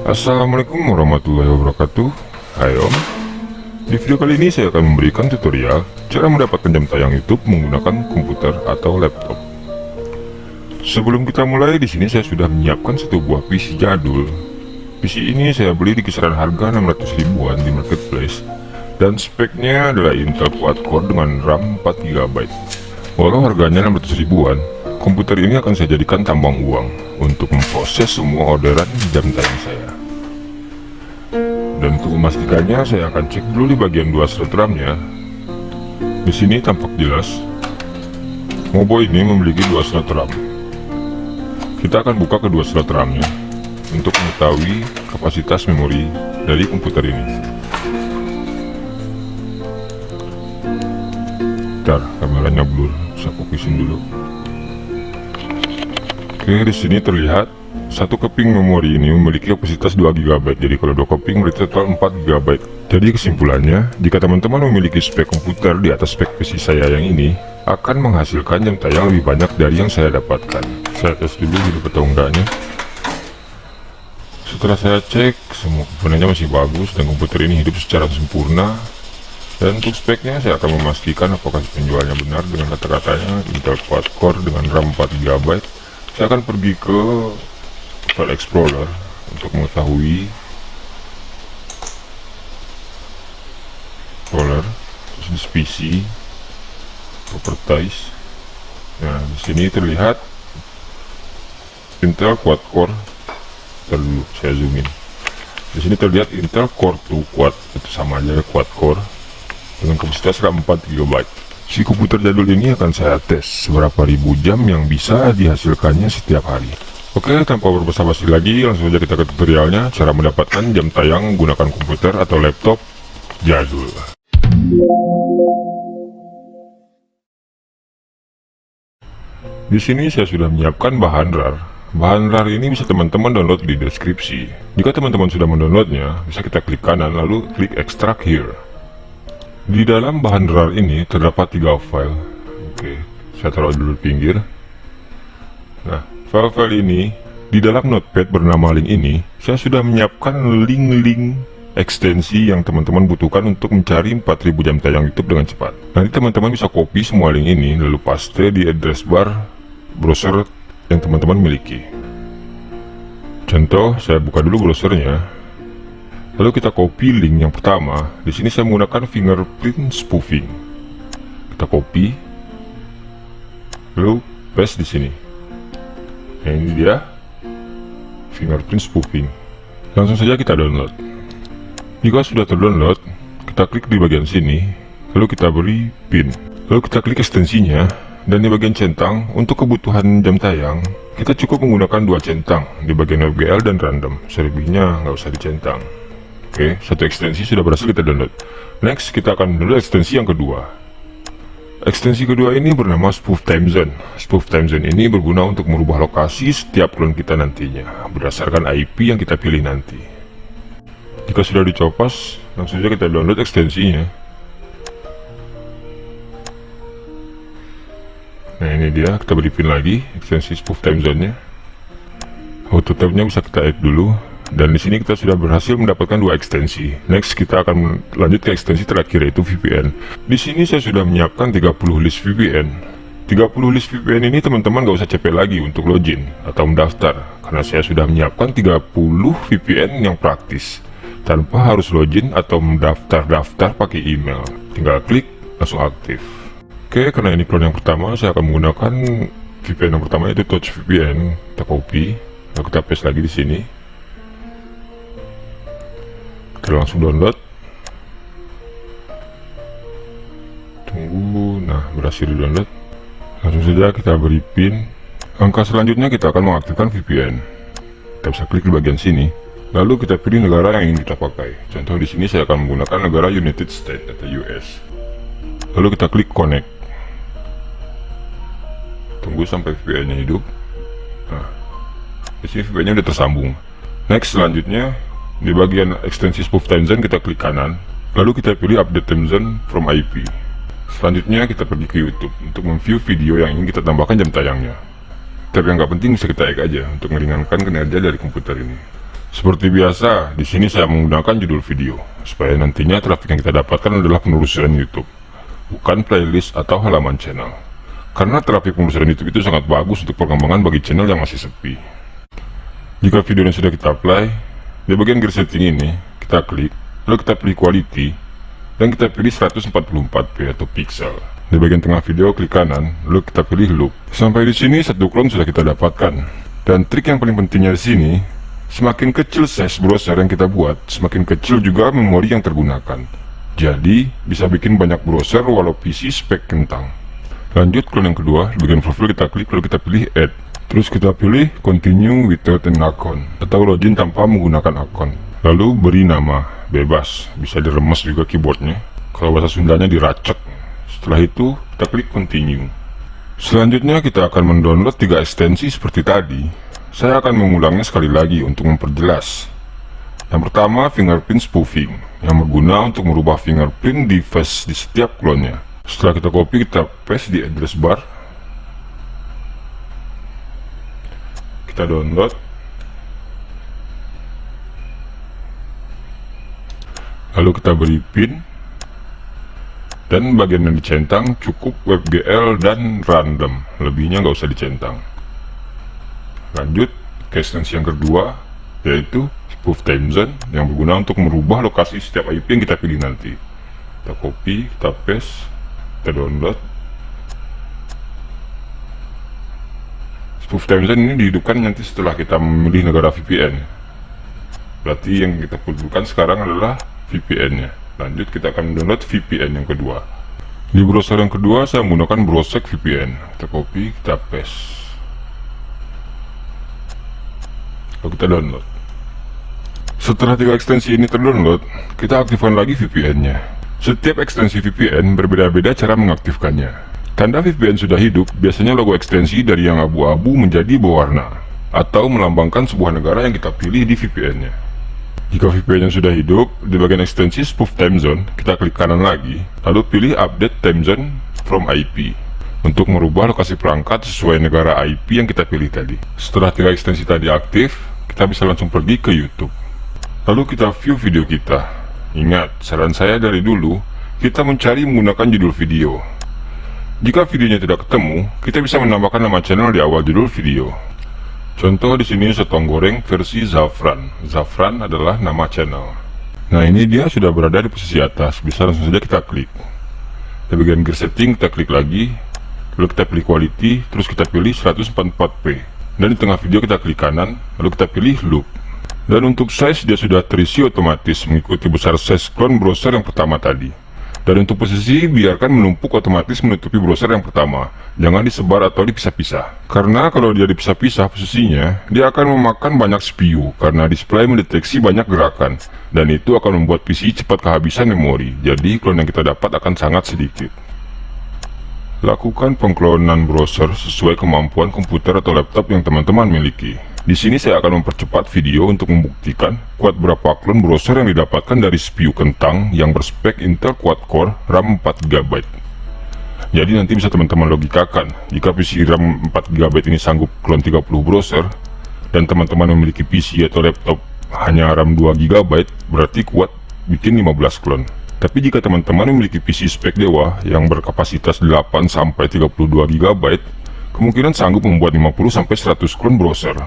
Assalamualaikum warahmatullahi wabarakatuh. Hai Om. Di video kali ini saya akan memberikan tutorial cara mendapatkan jam tayang YouTube menggunakan komputer atau laptop. Sebelum kita mulai, di sini saya sudah menyiapkan satu buah PC jadul. PC ini saya beli di kisaran harga 600 ribuan di marketplace, dan speknya adalah Intel quad-core dengan RAM 4GB. Walau harganya 600 ribuan, komputer ini akan saya jadikan tambang uang untuk memproses semua orderan jam tayang saya. Dan untuk memastikannya, saya akan cek dulu di bagian 2 slot RAM-nya. Di sini tampak jelas Mobo ini memiliki 2 slot RAM. Kita akan buka kedua slot RAM-nya untuk mengetahui kapasitas memori dari komputer ini. Bentar, kameranya blur, saya fokusin dulu. Oke, di sini terlihat satu keping memori ini memiliki kapasitas 2GB. Jadi kalau 2 keping berarti total 4GB. Jadi kesimpulannya, jika teman-teman memiliki spek komputer di atas spek PC saya yang ini, akan menghasilkan jam tayang lebih banyak dari yang saya dapatkan. Saya tes dulu hidup atau enggaknya. Setelah saya cek, semua komponennya masih bagus dan komputer ini hidup secara sempurna. Dan untuk speknya, saya akan memastikan apakah penjualnya benar dengan kata-katanya Intel quad-core dengan RAM 4GB. Saya akan pergi ke File Explorer untuk mengetahui Explorer, terus di PC, Properties. Nah, di sini terlihat Intel quad-core. Dulu saya zoom in. Di sini terlihat Intel Core 2 Quad, itu sama aja quad-core dengan kapasitas RAM 4GB. Si komputer jadul ini akan saya tes seberapa ribu jam yang bisa dihasilkannya setiap hari. Oke, tanpa berbasa-basi lagi, langsung saja kita ke tutorialnya, cara mendapatkan jam tayang menggunakan komputer atau laptop jadul. Di sini saya sudah menyiapkan bahan RAR. Bahan RAR ini bisa teman-teman download di deskripsi. Jika teman-teman sudah mendownloadnya, bisa kita klik kanan lalu klik extract here. Di dalam bahan RAR ini terdapat 3 file. Oke, saya taruh dulu di pinggir. Nah, file-file ini di dalam notepad bernama link ini, saya sudah menyiapkan link-link ekstensi yang teman-teman butuhkan untuk mencari 4000 jam tayang YouTube dengan cepat. Nanti teman-teman bisa copy semua link ini lalu paste di address bar browser yang teman-teman miliki. Contoh, saya buka dulu browsernya. Lalu kita copy link yang pertama. Di sini saya menggunakan fingerprint spoofing. Kita copy, lalu paste di sini. Nah, ini dia fingerprint spoofing. Langsung saja kita download. Jika sudah terdownload, kita klik di bagian sini, lalu kita beri pin. Lalu kita klik ekstensinya, dan di bagian centang untuk kebutuhan jam tayang, kita cukup menggunakan 2 centang di bagian WGL dan random. Selebihnya nggak usah dicentang. Oke, satu ekstensi sudah berhasil kita download. Next, kita akan download ekstensi yang kedua. Ekstensi kedua ini bernama Spoof Time Zone. Spoof Time Zone ini berguna untuk merubah lokasi setiap clone kita nantinya, berdasarkan IP yang kita pilih nanti. Jika sudah dicopos, langsung saja kita download ekstensinya. Nah, ini dia, kita beri pin lagi, ekstensi Spoof Time Zone-nya. Auto tab-nya bisa kita add dulu. Dan di sini kita sudah berhasil mendapatkan 2 ekstensi. Next, kita akan lanjut ke ekstensi terakhir, yaitu VPN. Di sini saya sudah menyiapkan 30 list VPN. 30 list VPN ini teman-teman gak usah capek lagi untuk login atau mendaftar, karena saya sudah menyiapkan 30 VPN yang praktis, tanpa harus login atau mendaftar-daftar pakai email. Tinggal klik, langsung aktif. Oke, karena ini clone yang pertama, saya akan menggunakan VPN yang pertama, yaitu Touch VPN. Kita copy, lalu kita paste lagi di sini. Kita langsung download. Tunggu, nah berhasil di download. Langsung saja kita beri pin. Langkah selanjutnya kita akan mengaktifkan VPN. Kita bisa klik di bagian sini, lalu kita pilih negara yang ingin kita pakai. Contoh di sini saya akan menggunakan negara United States atau US. Lalu kita klik connect. Tunggu sampai VPN-nya hidup. Nah, di sini VPN-nya udah tersambung. Next, selanjutnya di bagian ekstensi Spoof Time Zone kita klik kanan, lalu kita pilih update time zone from IP. Selanjutnya kita pergi ke YouTube untuk memview video yang ingin kita tambahkan jam tayangnya. Tapi yang nggak penting bisa kita egg aja untuk meringankan kinerja dari komputer ini. Seperti biasa, di sini saya menggunakan judul video, supaya nantinya trafik yang kita dapatkan adalah penelusuran YouTube, bukan playlist atau halaman channel. Karena trafik penelusuran YouTube itu sangat bagus untuk perkembangan bagi channel yang masih sepi. Jika video yang sudah kita apply, di bagian gear setting ini, kita klik, lalu kita pilih quality, dan kita pilih 144p atau pixel. Di bagian tengah video, klik kanan, lalu kita pilih loop. Sampai di sini, satu clone sudah kita dapatkan. Dan trik yang paling pentingnya di sini, semakin kecil size browser yang kita buat, semakin kecil juga memori yang tergunakan. Jadi, bisa bikin banyak browser walau PC spek kentang. Lanjut clone yang kedua, di bagian profile kita klik lalu kita pilih add. Terus kita pilih continue without an account, atau login tanpa menggunakan akun. Lalu beri nama, bebas, bisa diremes juga keyboardnya. Kalau bahasa Sundanya diracek. Setelah itu, kita klik continue. Selanjutnya kita akan mendownload 3 ekstensi seperti tadi. Saya akan mengulangnya sekali lagi untuk memperjelas. Yang pertama, fingerprint spoofing, yang berguna untuk merubah fingerprint device di setiap klonnya. Setelah kita copy, kita paste di address bar. Kita download. Lalu kita beri pin. Dan bagian yang dicentang cukup WebGL dan random, lebihnya nggak usah dicentang. Lanjut ke ekstensi yang kedua, yaitu spoof time zone, yang berguna untuk merubah lokasi setiap IP yang kita pilih nanti. Kita copy, kita paste, kita download. Spoof time zone ini dihidupkan nanti setelah kita memilih negara VPN. Berarti yang kita butuhkan sekarang adalah VPN-nya. Lanjut kita akan download VPN yang kedua. Di browser yang kedua saya menggunakan Browser VPN. Kita copy, kita paste. Lalu kita download. Setelah 3 ekstensi ini terdownload, kita aktifkan lagi VPN-nya. Setiap ekstensi VPN berbeda-beda cara mengaktifkannya. Tanda VPN sudah hidup, biasanya logo ekstensi dari yang abu-abu menjadi berwarna, atau melambangkan sebuah negara yang kita pilih di VPN-nya. Jika VPN-nya sudah hidup, di bagian ekstensi spoof time zone, kita klik kanan lagi, lalu pilih update time zone from IP. Untuk merubah lokasi perangkat sesuai negara IP yang kita pilih tadi. Setelah 3 ekstensi tadi aktif, kita bisa langsung pergi ke YouTube. Lalu kita view video kita. Ingat, saran saya dari dulu, kita mencari menggunakan judul video. Jika videonya tidak ketemu, kita bisa menambahkan nama channel di awal judul video. Contoh di sini sotong goreng versi Zafran. Zafran adalah nama channel. Nah, ini dia sudah berada di posisi atas, bisa langsung saja kita klik. Di bagian gear setting kita klik lagi. Lalu kita pilih quality, terus kita pilih 144p. Dan di tengah video kita klik kanan, lalu kita pilih loop. Dan untuk size dia sudah terisi otomatis mengikuti besar size clone browser yang pertama tadi. Dan untuk posisi biarkan menumpuk otomatis menutupi browser yang pertama. Jangan disebar atau dipisah-pisah. Karena kalau dia dipisah-pisah posisinya, dia akan memakan banyak CPU karena display mendeteksi banyak gerakan. Dan itu akan membuat PC cepat kehabisan memori. Jadi clone yang kita dapat akan sangat sedikit. Lakukan pengklonan browser sesuai kemampuan komputer atau laptop yang teman-teman miliki. Di sini saya akan mempercepat video untuk membuktikan kuat berapa klon browser yang didapatkan dari CPU kentang yang berspek Intel Quad-Core RAM 4GB. Jadi nanti bisa teman-teman logikakan, jika PC RAM 4GB ini sanggup klon 30 browser, dan teman-teman memiliki PC atau laptop hanya RAM 2GB, berarti kuat bikin 15 klon. Tapi jika teman-teman memiliki PC spek dewa yang berkapasitas 8-32GB, kemungkinan sanggup membuat 50-100 klon browser.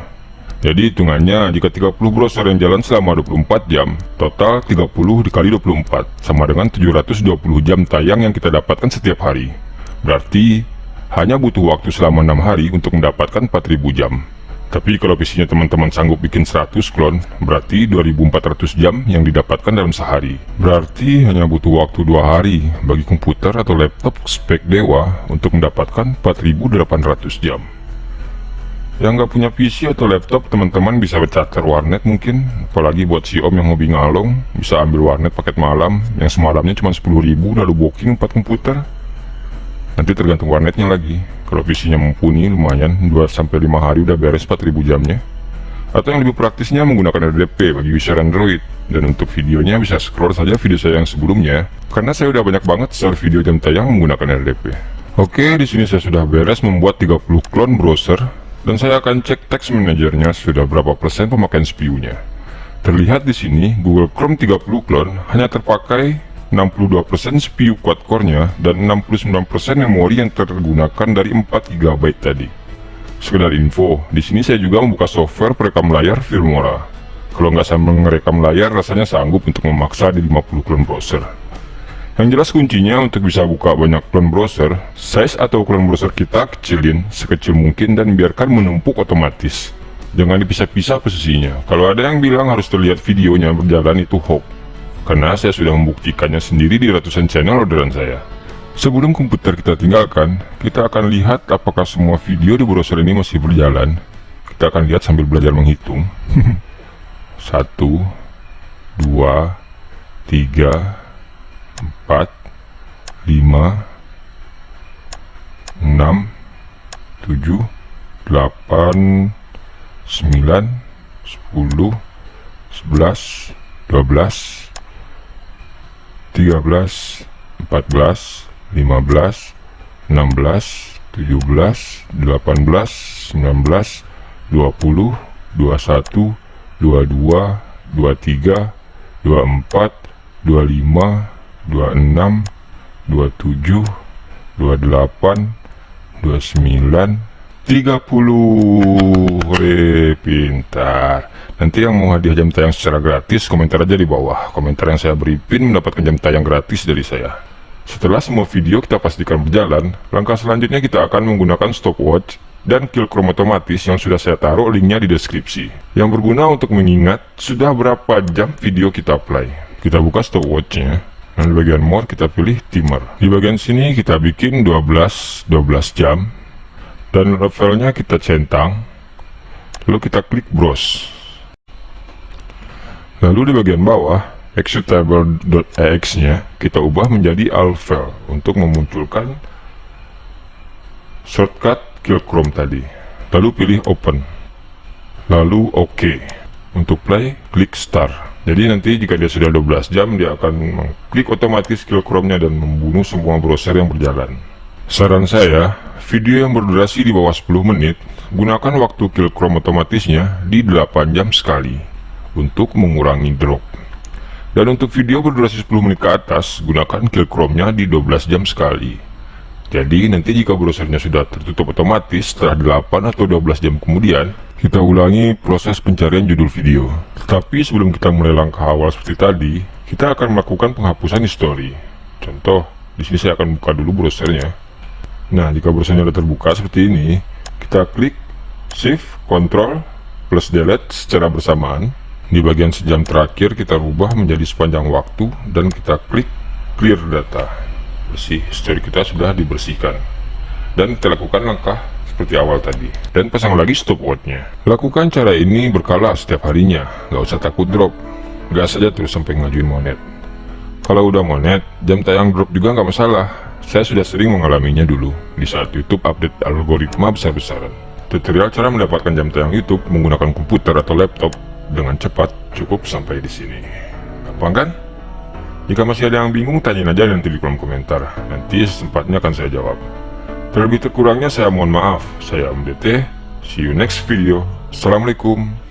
Jadi hitungannya, jika 30 browser yang jalan selama 24 jam, total 30 dikali 24, sama dengan 720 jam tayang yang kita dapatkan setiap hari. Berarti, hanya butuh waktu selama 6 hari untuk mendapatkan 4000 jam. Tapi kalau PC-nya teman-teman sanggup bikin 100 klon, berarti 2400 jam yang didapatkan dalam sehari. Berarti hanya butuh waktu 2 hari bagi komputer atau laptop spek dewa untuk mendapatkan 4800 jam. Yang nggak punya PC atau laptop, teman-teman bisa bercharter warnet mungkin. Apalagi buat si om yang hobi ngalong, bisa ambil warnet paket malam yang semalamnya cuma 10.000 lalu booking 4 komputer. Nanti tergantung warnetnya lagi. Kalau PC-nya mumpuni lumayan 2-5 hari udah beres 4000 jamnya. Atau yang lebih praktisnya menggunakan RDP bagi user Android. Dan untuk videonya bisa scroll saja video saya yang sebelumnya, karena saya udah banyak banget share video jam tayang menggunakan RDP. Oke, di sini saya sudah beres membuat 30 klon browser, dan saya akan cek text manajernya sudah berapa persen pemakaian CPU-nya. Terlihat di sini, Google Chrome 30 clone hanya terpakai 62% CPU quad core-nya dan 69% memori yang tergunakan dari 4 GB tadi. Sekedar info, di sini saya juga membuka software perekam layar Filmora. Kalau nggak sama ngerekam layar, rasanya sanggup untuk memaksa di 50 clone browser. Yang jelas kuncinya untuk bisa buka banyak clone browser, size atau clone browser kita kecilin sekecil mungkin dan biarkan menumpuk otomatis. Jangan dipisah-pisah posisinya. Kalau ada yang bilang harus terlihat videonya berjalan, itu hoax. Karena saya sudah membuktikannya sendiri di ratusan channel orderan saya. Sebelum komputer kita tinggalkan, kita akan lihat apakah semua video di browser ini masih berjalan. Kita akan lihat sambil belajar menghitung. 1, 2, 3, 4, 5, 6, 7, 8, 9, 10, 11, 12, 13, 14, 15, 16, 17, 18, 19, 20, 21, 22, 23, 24, 25, 26, 27, 28, 29, 30. Pintar. Nanti yang mau hadiah jam tayang secara gratis, komentar aja di bawah. Komentar yang saya beri pin mendapatkan jam tayang gratis dari saya. Setelah semua video kita pastikan berjalan, langkah selanjutnya kita akan menggunakan stopwatch dan kill chrome otomatis yang sudah saya taruh linknya di deskripsi, yang berguna untuk mengingat sudah berapa jam video kita play. Kita buka stopwatchnya, dan di bagian more kita pilih timer. Di bagian sini kita bikin 12 jam, dan levelnya kita centang, lalu kita klik browse. Lalu di bagian bawah, executable.exe nya kita ubah menjadi alvel untuk memunculkan shortcut kill chrome tadi. Lalu pilih open, lalu OK. Untuk play, klik start. Jadi nanti jika dia sudah 12 jam, dia akan mengklik otomatis kill chrome-nya dan membunuh semua browser yang berjalan. Saran saya, video yang berdurasi di bawah 10 menit, gunakan waktu kill chrome otomatisnya di 8 jam sekali untuk mengurangi drop. Dan untuk video berdurasi 10 menit ke atas, gunakan kill chrome-nya di 12 jam sekali. Jadi nanti jika browsernya sudah tertutup otomatis setelah 8 atau 12 jam kemudian, kita ulangi proses pencarian judul video. Tetapi sebelum kita mulai langkah awal seperti tadi, kita akan melakukan penghapusan history. Contoh, di sini saya akan buka dulu browsernya. Nah, jika browsernya sudah terbuka seperti ini, kita klik Shift, Ctrl, plus Delete secara bersamaan. Di bagian sejam terakhir kita rubah menjadi sepanjang waktu dan kita klik Clear Data. Bersih, history kita sudah dibersihkan. Dan kita lakukan langkah seperti awal tadi, dan pasang lagi stopwatch-nya. Lakukan cara ini berkala setiap harinya, gak usah takut drop. Gas saja terus sampai ngajuin monet. Kalau udah monet, jam tayang drop juga nggak masalah. Saya sudah sering mengalaminya dulu di saat YouTube update algoritma besar-besaran. Tutorial cara mendapatkan jam tayang YouTube menggunakan komputer atau laptop dengan cepat cukup sampai di sini. Gampang kan? Jika masih ada yang bingung, tanyain aja nanti di kolom komentar. Nanti sesempatnya akan saya jawab. Terlebih terkurangnya saya mohon maaf. Saya Om DT. See you next video. Assalamualaikum.